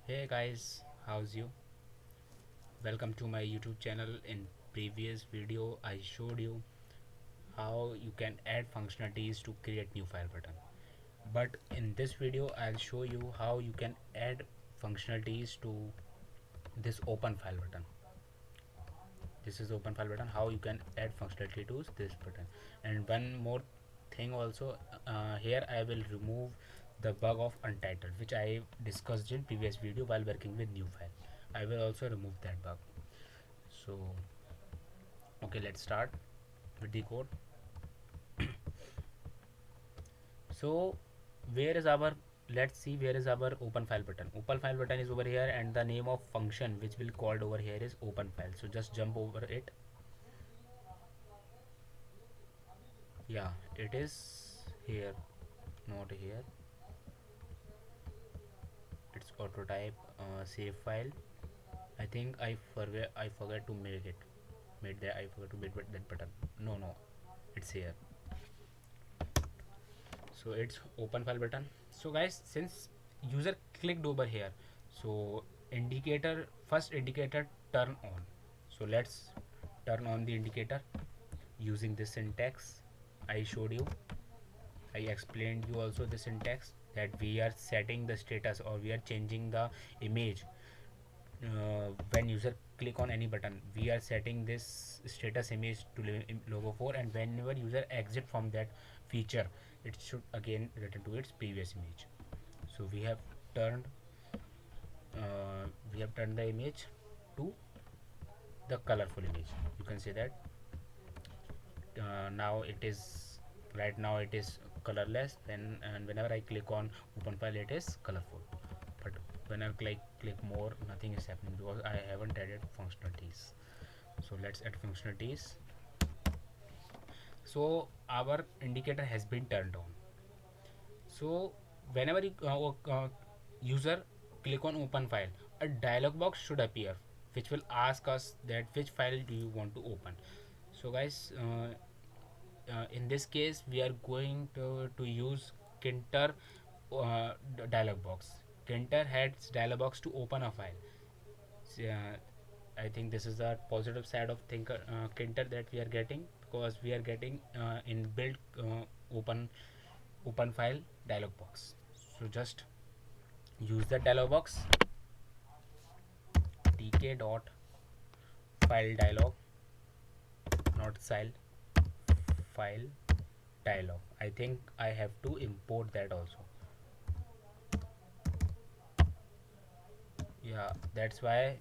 Hey guys, how's you? Welcome to my YouTube channel. In previous video I showed you how you can add functionalities to create new file button. But in this video I'll show you how you can add functionalities to this open file button. This is open file button, how you can add functionality to this button. And one more thing also, here I will remove the bug of untitled which I discussed in previous video while working with new file. I will also remove that bug. So okay, let's start with the code. So where is our, let's see where is our open file button. Open file button is over here and the name of function which will called over here is open file. So just jump over it. Yeah, it is here, not here. It's auto type, save file. I think I forgot to make it. Made that I forgot to make that button. No, it's here. So it's open file button. So guys, since user clicked over here, so indicator, first indicator turn on. So let's turn on the indicator using this syntax I showed you. I explained you also the syntax that we are setting the status or we are changing the image. When user click on any button, we are setting this status image to logo 4, and whenever user exit from that feature, it should again return to its previous image. So turned we have turned the image to the colorful image. You can say that now it is, right now it is colorless, and whenever I click on open file it is colorful. But when I click more, nothing is happening because I haven't added functionalities. So let's add functionalities. So our indicator has been turned on. So whenever you user click on open file, a dialog box should appear which will ask us that which file do you want to open. So guys, in this case we are going to use Kinter dialog box. Kinter has dialog box to open a file. I think this is the positive side of Kinter that we are getting, because we are getting inbuilt open file dialog box. So just use the dialog box, tk dot file dialog, not style, file dialog. I think I have to import that also. Yeah, that's why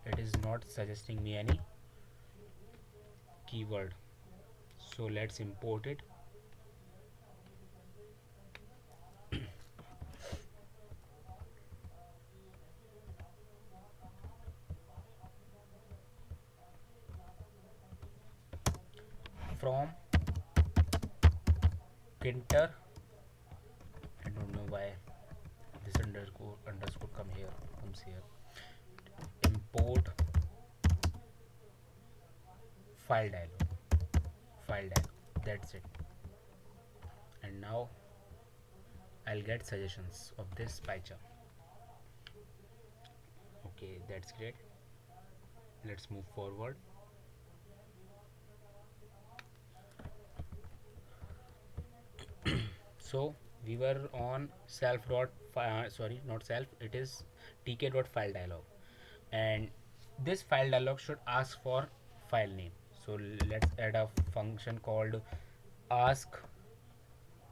it is not suggesting me any keyword. So let's import it. From Kinter, I don't know why this underscore comes here. Import file dialog. That's it. And now I'll get suggestions of this PyCharm. Okay, that's great. Let's move forward. So we were on self dot sorry, not self, it is tk dot file dialog, and this file dialog should ask for file name. So let's add a function called ask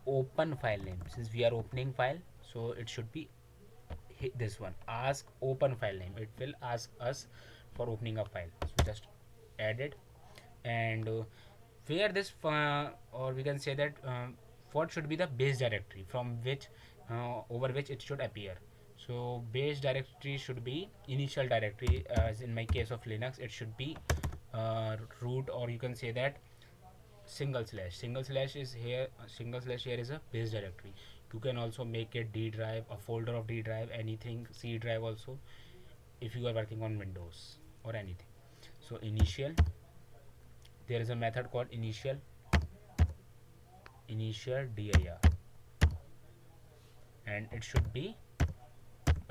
open file name. Since we are opening file, so it should be this one, ask open file name. It will ask us for opening a file. So just add it. And where this or we can say that what should be the base directory from which over which it should appear. So base directory should be initial directory, as in my case of Linux it should be root, or you can say that single slash is here. Single slash here is a base directory. You can also make it D drive, a folder of D drive, anything, C drive also, if you are working on Windows or anything. So initial, there is a method called initial dir, and it should be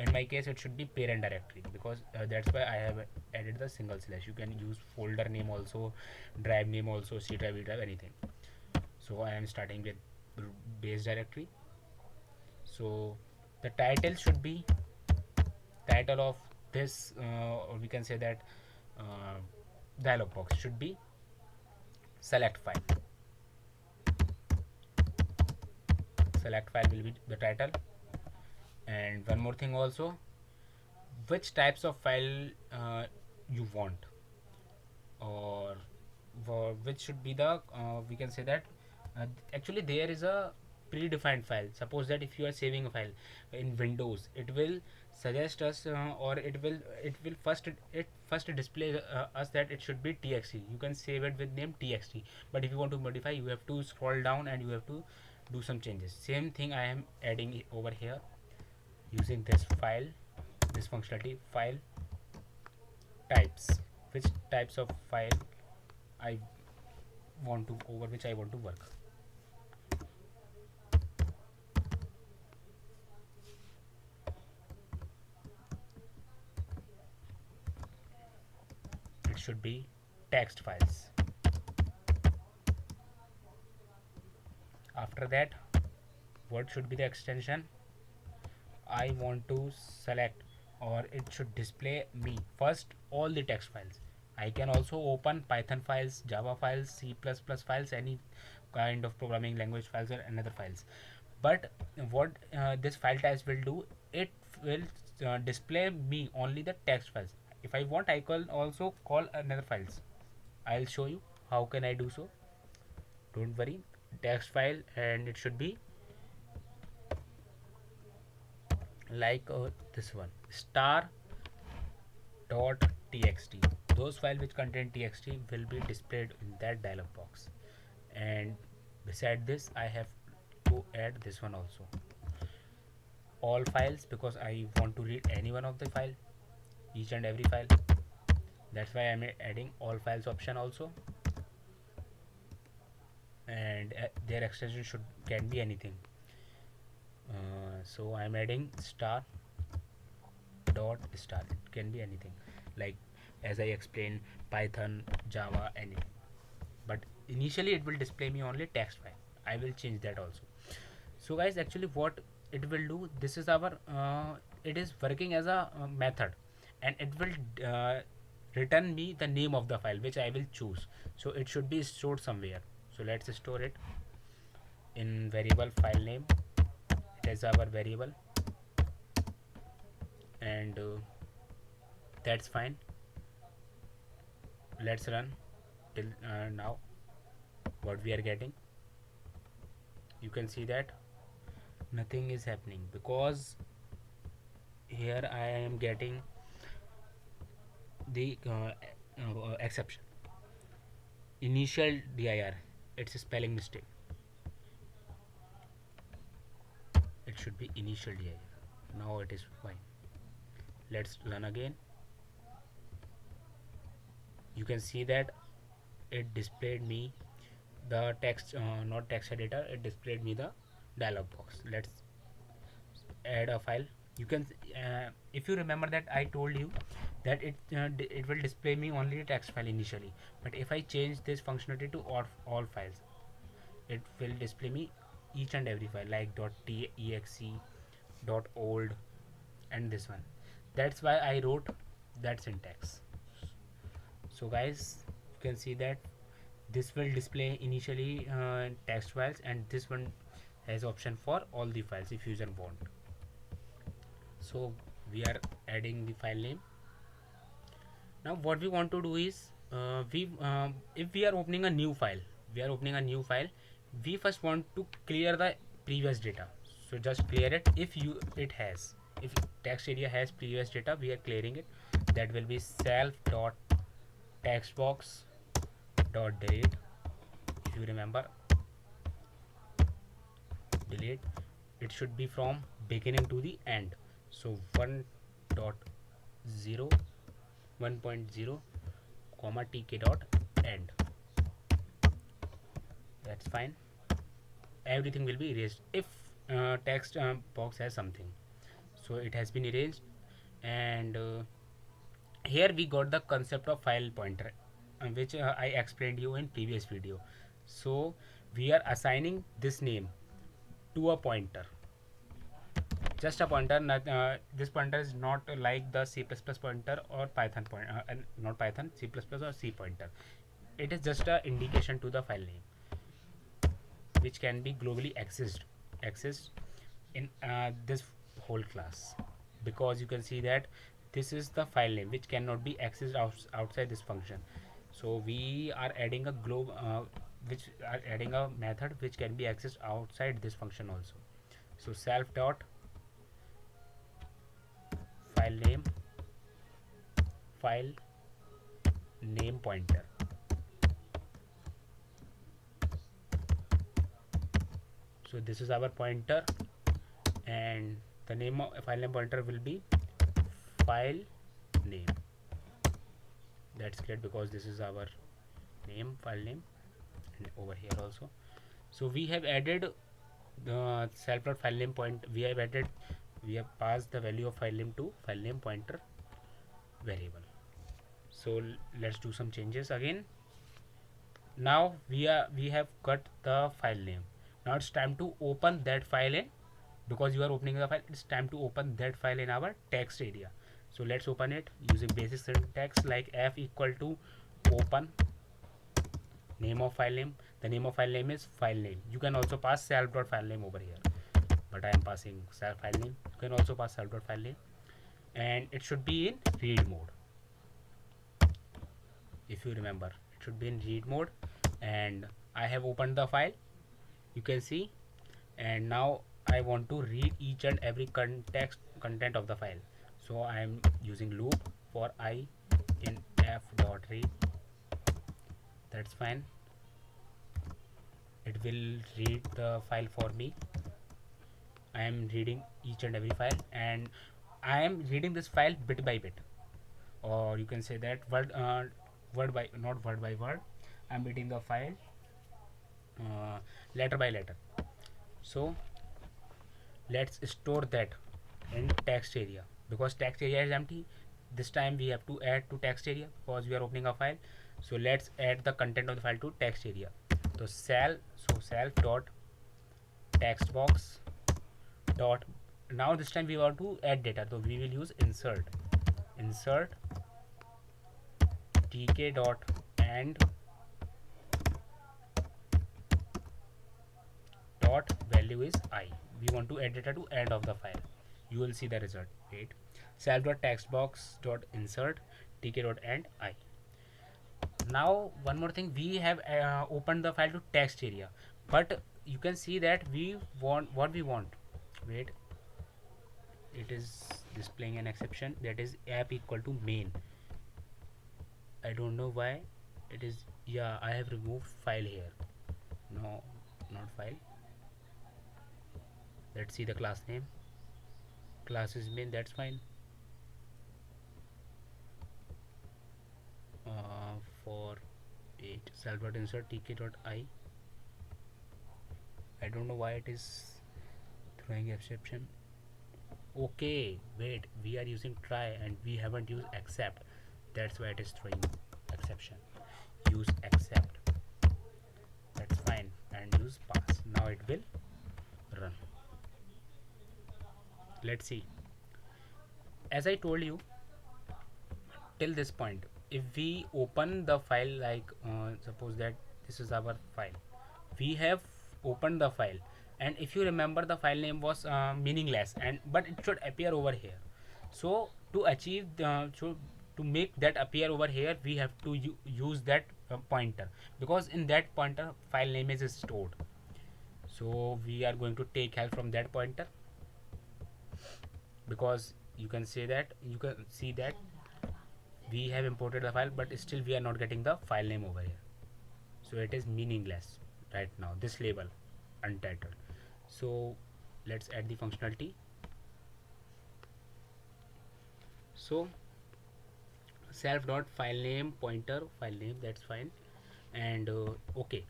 in my case it should be parent directory, because that's why I have added the single slash. You can use folder name also, drive name also, C drive, E drive, anything. So I am starting with base directory. So the title should be title of this, or we can say that uh, dialog box should be select file. Select file will be the title. And one more thing also, which types of file you want, or which should be the we can say that actually there is a predefined file. Suppose that if you are saving a file in Windows, it will suggest us or it will first display us that it should be txt. You can save it with name txt, but if you want to modify, you have to scroll down and you have to do some changes. Same thing I am adding over here using this file, this functionality, file types. Which types of file I want to, over which I want to work. It should be text files. After that, what should be the extension? I want to select, or it should display me first all the text files. I can also open Python files, Java files, C++ files, any kind of programming language files or another files. But what this file types will do, it will display me only the text files. If I want, I can also call another files. I'll show you how can I do so. Don't worry, text file, and it should be like this one, star dot txt. Those files which contain txt will be displayed in that dialog box. And beside this, I have to add this one also, all files, because I want to read any one of the file, each and every file. That's why I'm adding all files option also. And their extension should can be anything. So I'm adding star dot star. It can be anything, like as I explained, Python, Java, anything. But initially it will display me only text file. I will change that also. So guys, actually what it will do, this is our it is working as a method, and it will return me the name of the file which I will choose. So it should be stored somewhere. So let's store it in variable file name. It is our variable, and that's fine. Let's run till now. What we are getting, you can see that nothing is happening, because here I am getting the exception, initial dir. It's a spelling mistake. It should be initial dir. Now it is fine. Let's run again. You can see that it displayed me the text, not text editor, it displayed me the dialog box. Let's add a file. You can if you remember that I told you that it will display me only text file initially, but if I change this functionality to all files, it will display me each and every file, like .exe, .old, and this one. That's why I wrote that syntax. So guys, you can see that this will display initially text files, and this one has option for all the files if user want. So we are adding the file name. Now what we want to do is, we if we are opening a new file, we first want to clear the previous data. So just clear it. If text area has previous data, we are clearing it. That will be self dot text box dot delete. If you remember, delete, it should be from beginning to the end. So 1.0 comma tk dot end. That's fine. Everything will be erased if text box has something. so it has been erased. And here we got the concept of file pointer, which I explained you in previous video. So we are assigning this name to a pointer, just a pointer. This pointer is not like the C++ pointer or Python pointer, not Python, C++ or C pointer. It is just a indication to the file name, which can be globally accessed in this whole class, because you can see that this is the file name which cannot be accessed outside this function. So we are adding a which are adding a method which can be accessed outside this function also. So self dot file name pointer. So this is our pointer, and the name of file name pointer will be file name. That's great, because this is our file name, and over here also. So we have added the self dot file name point. We have passed the value of file name to file name pointer variable. So let's do some changes again. Now we have cut the file name. Now it's time to open that file in, because you are opening the file, it's time to open that file in our text area. So let's open it using basic syntax like f equal to open name of file name. The name of file name is file name. You can also pass self dot file name over here, but I am passing self file name. You can also pass self dot file name, and it should be in read mode. If you remember, it should be in read mode, and I have opened the file, you can see. And now I want to read each and every content of the file. So I am using loop for I in f dot read. That's fine. It will read the file for me. I am reading each and every file, and I am reading this file bit by bit, or you can say that word by, not word by word. I'm reading the file letter by letter. So let's store that in text area, because text area is empty. This time we have to add to text area because we are opening a file. So let's add the content of the file to text area. So self dot text box dot, now this time we want to add data, so we will use insert tk dot and dot value is I. We want to add data to end of the file. You will see the result. Wait, self dot text box dot insert tk dot end I. Now one more thing, we have opened the file to text area, but you can see that we want what we want. Wait, it is displaying an exception, that is app equal to main. I don't know why it is. Yeah, I have removed file here. No, not file. Let's see the class name. Class is main, that's fine. For 8 self dot insert tk dot I. I don't know why it is throwing exception. Okay, wait, we are using try and we haven't used accept. That's why it is throwing exception. Use accept. That's fine, and use pass. Now it will run. Let's see. As I told you, till this point, if we open the file, like suppose that this is our file, we have opened the file, and if you remember, the file name was meaningless, and but it should appear over here. So to achieve to make that appear over here, we have to use that pointer, because in that pointer file name is stored. So we are going to take help from that pointer, because you can see that we have imported the file, but still we are not getting the file name over here. So it is meaningless right now, this label untitled. So let's add the functionality. So self dot file name pointer file name, that's fine. And okay,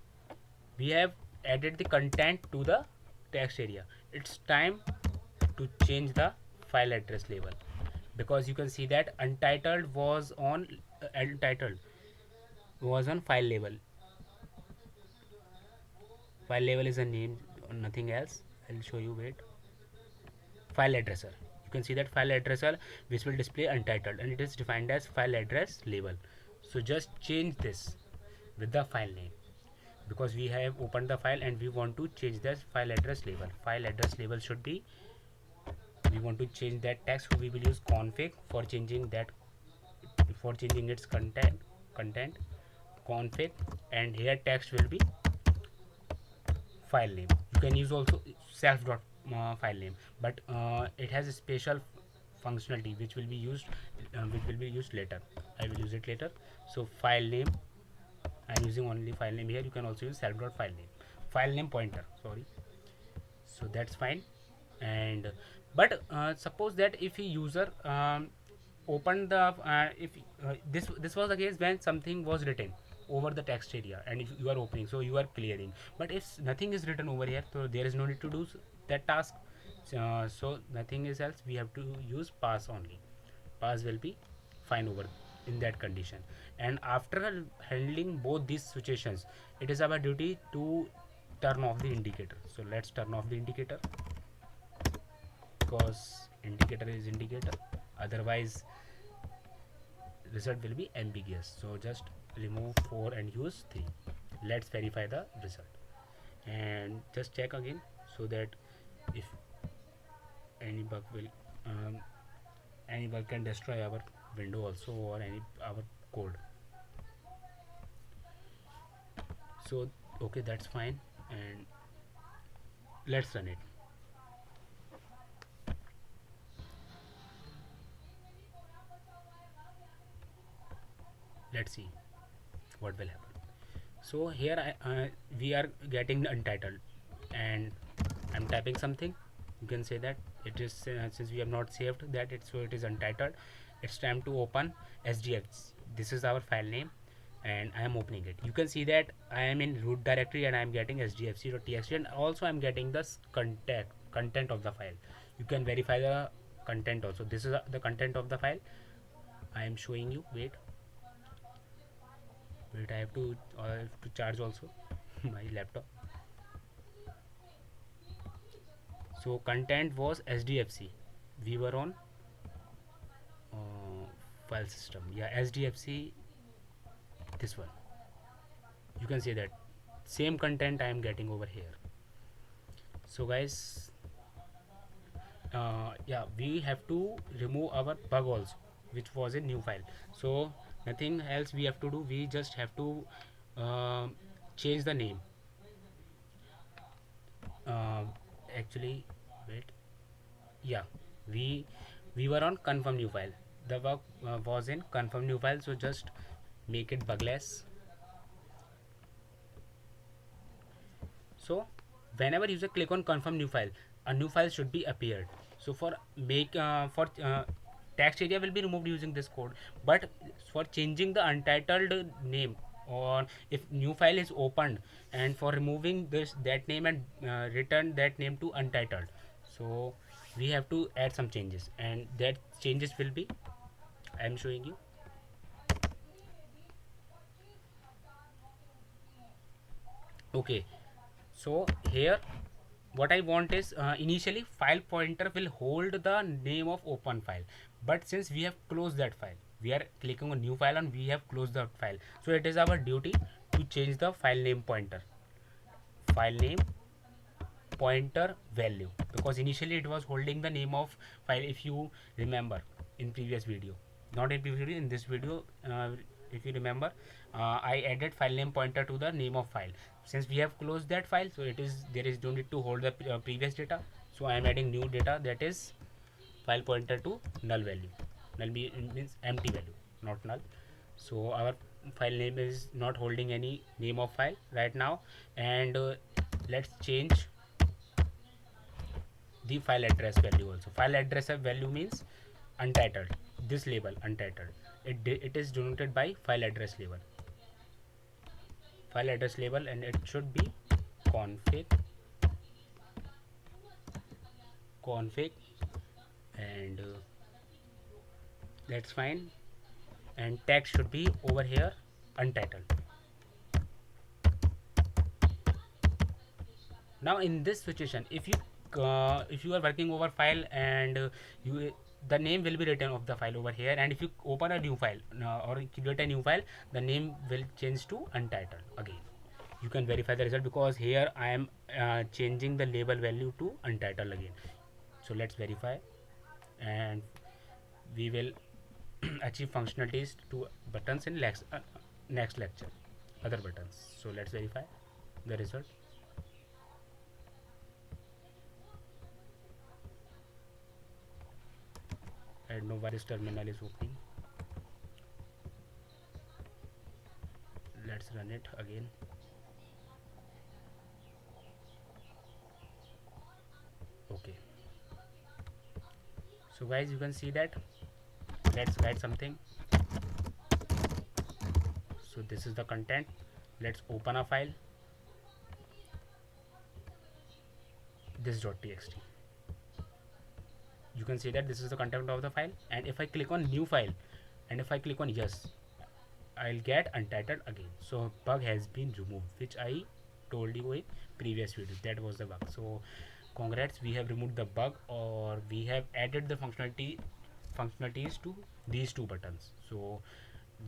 we have added the content to the text area. It's time to change the file address label, because you can see that untitled was on file label. File label is a name, nothing else. I'll show you. Wait. File addresser. You can see that file addresser which will display untitled, and it is defined as file address label. So just change this with the file name, because we have opened the file and we want to change this file address label. File address label should be, we want to change that text, so we will use config for changing that, for changing its content config, and here text will be file name. You can use also self dot file name, but it has a special functionality which will be used later. I will use it later. So file name, I'm using only file name here. You can also use self dot file name pointer, sorry. So that's fine. And but suppose that if a user open the this was the case when something was written over the text area, and if you are opening, so you are clearing, but if nothing is written over here, so there is no need to do that task. So nothing is else, we have to use pass only. Pass will be fine over in that condition. And after handling both these situations, it is our duty to turn off the indicator. So let's turn off the indicator, because indicator is indicator, otherwise result will be ambiguous. So just remove 4 and use 3. Let's verify the result and just check again, so that if any bug will any bug can destroy our window also, or any our code. So okay, that's fine, and let's run it. Let's see what will happen. So here we are getting untitled, and I'm typing something. You can say that it is since we have not saved that, it so it is untitled. It's time to open SDFC. This is our file name, and I am opening it. You can see that I am in root directory and I am getting sdfc.txt, and also I am getting the content of the file. You can verify the content also. This is the content of the file I am showing you. Wait, I have to charge also my laptop. So content was SDFC. We were on file system. Yeah, SDFC. This one. You can see that same content I am getting over here. So guys, yeah, we have to remove our bug also, which was a new file. So nothing else we have to do. We just have to change the name. Actually, wait. Yeah, we were on confirm new file. The bug was in confirm new file. So just make it bugless. So whenever user click on confirm new file, a new file should be appeared. So for text area will be removed using this code, but for changing the untitled name, or if new file is opened, and for removing that name and return that name to untitled, so we have to add some changes, and that changes will be, I am showing you. Okay, so here what I want is initially file pointer will hold the name of open file, but since we have closed that file, we are clicking on new file and we have closed the file, so it is our duty to change the file name pointer value, because initially it was holding the name of file. If you remember in previous video, not in previous video, in this video, if you remember, I added file name pointer to the name of file. Since we have closed that file, so there is no need to hold the previous data. So I am adding new data, that is file pointer to null value. Means empty value, not null. So our file name is not holding any name of file right now, and let's change the file address value also. File address value means untitled. This label untitled, it is denoted by file address label, and it should be config and that's fine. And text should be over here untitled. Now in this situation, if you are working over file and you the name will be written of the file over here, and if you open a new file or create a new file, the name will change to untitled again. You can verify the result because here I am changing the label value to untitled again. So let's verify, and we will achieve functionalities to buttons in next lecture, other buttons. So let's verify the result. And no virus terminal is opening. Let's run it again. Okay, so guys, you can see that. Let's write something. So this is the content. Let's open a file, this.txt. You can see that this is the content of the file, and if I click on new file and if I click on yes, I'll get untitled again. So bug has been removed, which I told you in previous video. That was the bug. So congrats, we have removed the bug, or we have added the functionalities to these two buttons. So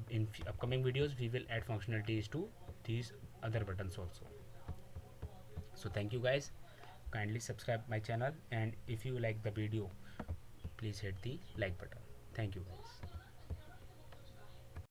in upcoming videos we will add functionalities to these other buttons also. So thank you guys, kindly subscribe my channel, and if you like the video, please hit the like button. Thank you guys.